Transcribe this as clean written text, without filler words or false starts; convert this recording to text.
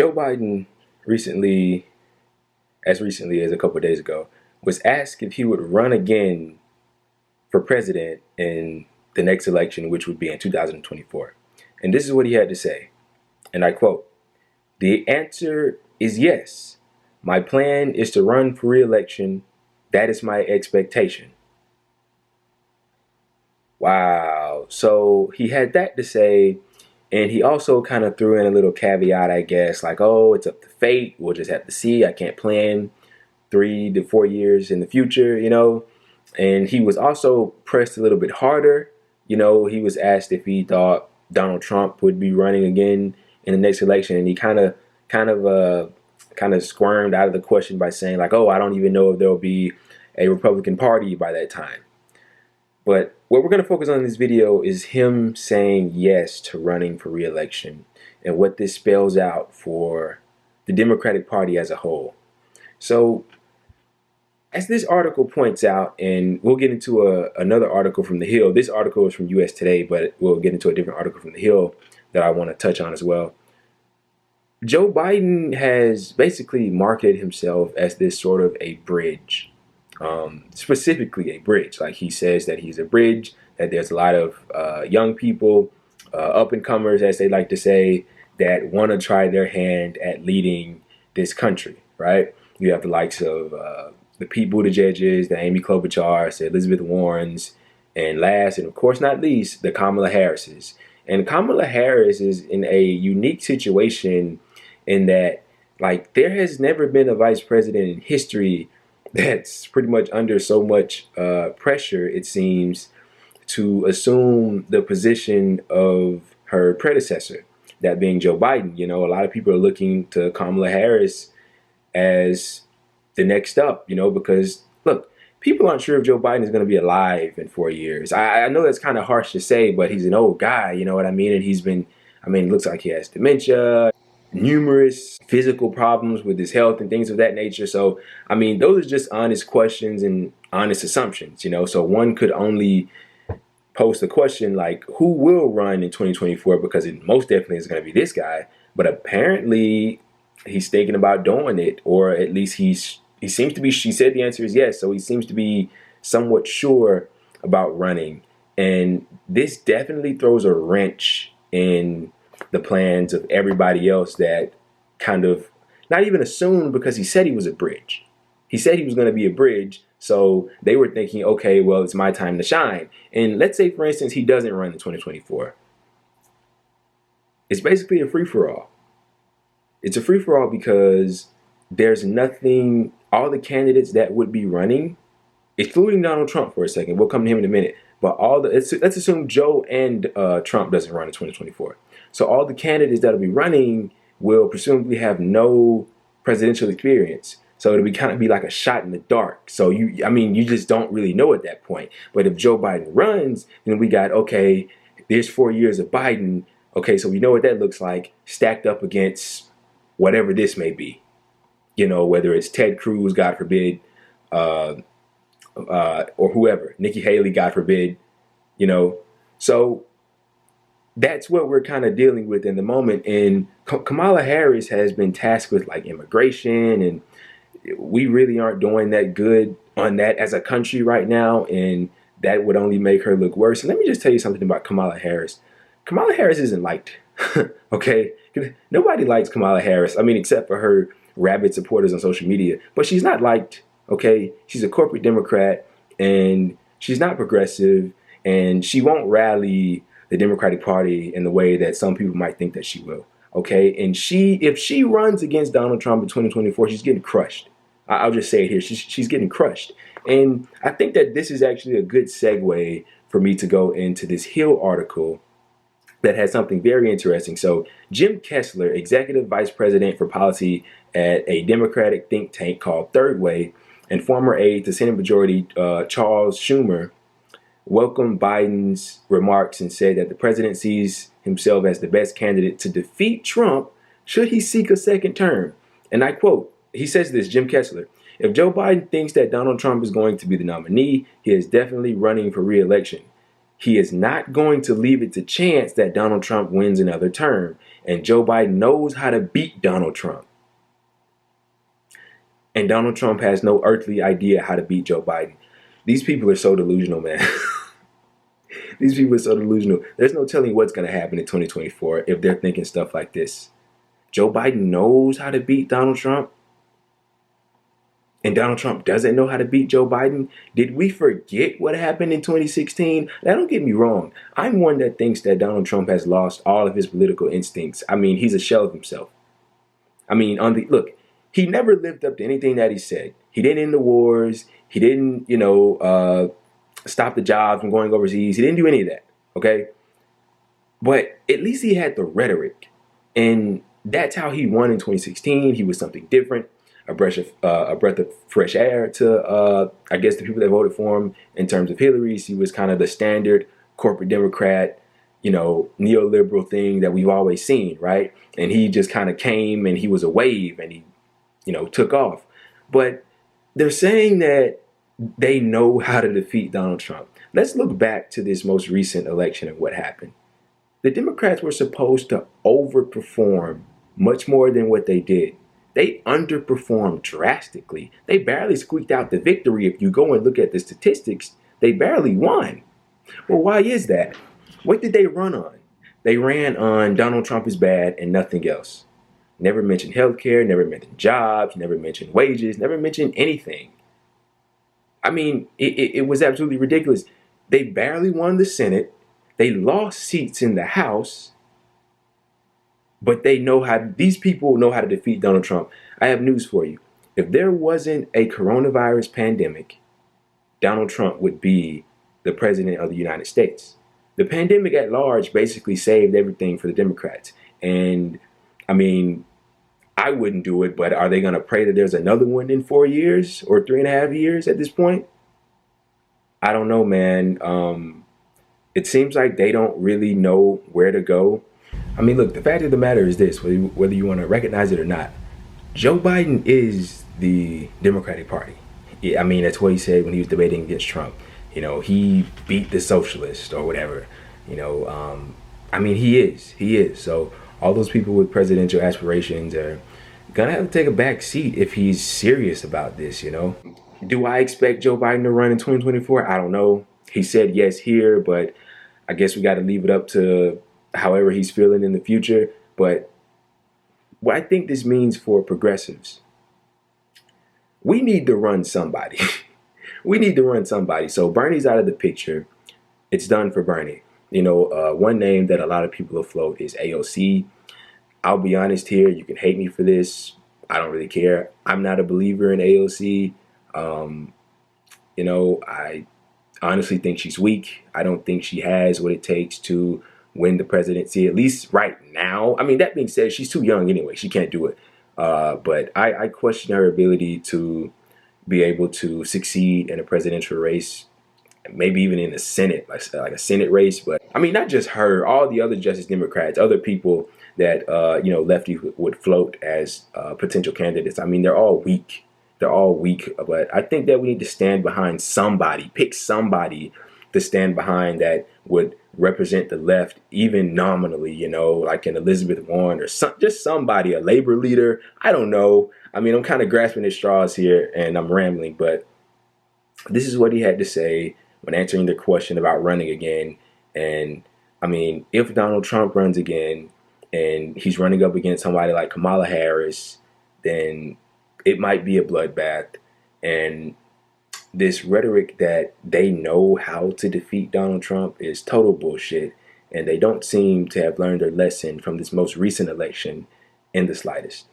Joe Biden recently as a couple of days ago, was asked if he would run again for president in the next election, which would be in 2024. And this is what he had to say. And I quote, "The answer is yes. My plan is to run for re-election. That is my expectation." Wow. So he had that to say. And he also kind of threw in a little caveat, I guess, like, oh, it's up to fate. We'll just have to see. I can't plan 3 to 4 years in the future, And he was also pressed a little bit harder. He was asked if he thought Donald Trump would be running again in the next election. And he kind of squirmed out of the question by saying, like, oh, I don't even know if there'll be a Republican Party by that time. But what we're going to focus on in this video is him saying yes to running for re-election and what this spells out for the Democratic Party as a whole. So, as this article points out, and we'll get into another article from The Hill. This article is from US Today, but we'll get into a different article from The Hill that I want to touch on as well. Joe Biden has basically marketed himself as this sort of a bridge. Specifically a bridge. Like, he says that he's a bridge, that there's a lot of young people, up-and-comers, as they like to say, that want to try their hand at leading this country, right? You have the likes of the Pete Buttigieg's, the Amy Klobuchar's, the Elizabeth Warrens, and last, and of course not least, the Kamala Harris's. And Kamala Harris is in a unique situation in that, like, there has never been a vice president in history that's pretty much under so much pressure, it seems, to assume the position of her predecessor, that being Joe Biden. A lot of people are looking to Kamala Harris as the next up, because, look, people aren't sure if Joe Biden is going to be alive in 4 years. I know that's kind of harsh to say, but he's an old guy, you know what I mean? And it looks like he has dementia, numerous physical problems with his health and things of that nature. So, those are just honest questions and honest assumptions, So one could only post a question like, who will run in 2024? Because it most definitely is going to be this guy. But apparently he's thinking about doing it, or at least he seems to be. She said the answer is yes. So he seems to be somewhat sure about running. And this definitely throws a wrench in the plans of everybody else that kind of not even assumed, because he said he was a bridge. He said he was going to be a bridge. So they were thinking, okay, well, it's my time to shine. And let's say, for instance, he doesn't run in 2024. It's basically a free-for-all. It's a free-for-all because there's nothing, all the candidates that would be running, excluding Donald Trump for a second, we'll come to him in a minute, but let's assume Joe and Trump doesn't run in 2024. So all the candidates that'll be running will presumably have no presidential experience. So it'll kind of be like a shot in the dark. So you just don't really know at that point. But if Joe Biden runs, then we got, okay, there's 4 years of Biden. Okay, so we know what that looks like stacked up against whatever this may be. Whether it's Ted Cruz, God forbid, or whoever, Nikki Haley, God forbid, So that's what we're kind of dealing with in the moment. And Kamala Harris has been tasked with, like, immigration, and we really aren't doing that good on that as a country right now. And that would only make her look worse. And let me just tell you something about Kamala Harris. Kamala Harris isn't liked. Okay? Nobody likes Kamala Harris. Except for her rabid supporters on social media. But she's not liked. Okay? She's a corporate Democrat, and she's not progressive, and she won't rally the Democratic Party in the way that some people might think that she will. Okay? And if she runs against Donald Trump in 2024, she's getting crushed. I'll just say it here. She's getting crushed. And I think that this is actually a good segue for me to go into this Hill article that has something very interesting. So Jim Kessler, executive vice president for policy at a Democratic think tank called Third Way, and former aide to Senate Majority Charles Schumer, welcomed Biden's remarks and said that the president sees himself as the best candidate to defeat Trump should he seek a second term. And I quote, he says this, Jim Kessler, "If Joe Biden thinks that Donald Trump is going to be the nominee, he is definitely running for re-election. He is not going to leave it to chance that Donald Trump wins another term. And Joe Biden knows how to beat Donald Trump. And Donald Trump has no earthly idea how to beat Joe Biden. These people are so delusional, man. These people are so delusional. There's no telling what's going to happen in 2024 if they're thinking stuff like this. Joe Biden knows how to beat Donald Trump. And Donald Trump doesn't know how to beat Joe Biden. Did we forget what happened in 2016? Now, don't get me wrong. I'm one that thinks that Donald Trump has lost all of his political instincts. I mean, he's a shell of himself. I mean, look, he never lived up to anything that he said. He didn't end the wars. He didn't, stop the jobs from going overseas. He didn't do any of that. Okay. But at least he had the rhetoric. And that's how he won in 2016. He was something different, a breath of fresh air to, I guess, the people that voted for him. In terms of Hillary's, he was kind of the standard corporate Democrat, neoliberal thing that we've always seen, right? And he just kind of came and he was a wave and he, took off. But they're saying that they know how to defeat Donald Trump. Let's look back to this most recent election and what happened. The Democrats were supposed to overperform much more than what they did. They underperformed drastically. They barely squeaked out the victory. If you go and look at the statistics, they barely won. Well, why is that? What did they run on? They ran on Donald Trump is bad and nothing else. Never mentioned healthcare, never mentioned jobs, never mentioned wages, never mentioned anything. I mean, it was absolutely ridiculous. They barely won the Senate. They lost seats in the House. But these people know how to defeat Donald Trump. I have news for you. If there wasn't a coronavirus pandemic, Donald Trump would be the president of the United States. The pandemic at large basically saved everything for the Democrats. And I mean, I wouldn't do it, but are they going to pray that there's another one in 4 years or 3.5 years at this point? I don't know, man. It seems like they don't really know where to go. I mean, look, the fact of the matter is this, whether you want to recognize it or not, Joe Biden is the Democratic Party. I mean, that's what he said when he was debating against Trump. He beat the socialist or whatever. I mean, he is. So all those people with presidential aspirations are gonna have to take a back seat if he's serious about this, Do I expect Joe Biden to run in 2024? I don't know. He said yes here, but I guess we got to leave it up to however he's feeling in the future. But what I think this means for progressives, we need to run somebody. We need to run somebody. So Bernie's out of the picture. It's done for Bernie. One name that a lot of people afloat is AOC. I'll be honest here. You can hate me for this. I don't really care. I'm not a believer in AOC. I honestly think she's weak. I don't think she has what it takes to win the presidency, at least right now. I mean, that being said, she's too young anyway. She can't do it. But I question her ability to be able to succeed in a presidential race, maybe even in the Senate, like a Senate race. But I mean, not just her, all the other Justice Democrats, other people that, lefties would float as potential candidates. I mean, they're all weak. They're all weak. But I think that we need to stand behind somebody, pick somebody to stand behind that would represent the left, even nominally, like an Elizabeth Warren or just somebody, a labor leader. I don't know. I mean, I'm kind of grasping at straws here and I'm rambling, but this is what he had to say when answering the question about running again. And I mean, if Donald Trump runs again and he's running up against somebody like Kamala Harris, then it might be a bloodbath. And this rhetoric that they know how to defeat Donald Trump is total bullshit. And they don't seem to have learned their lesson from this most recent election in the slightest.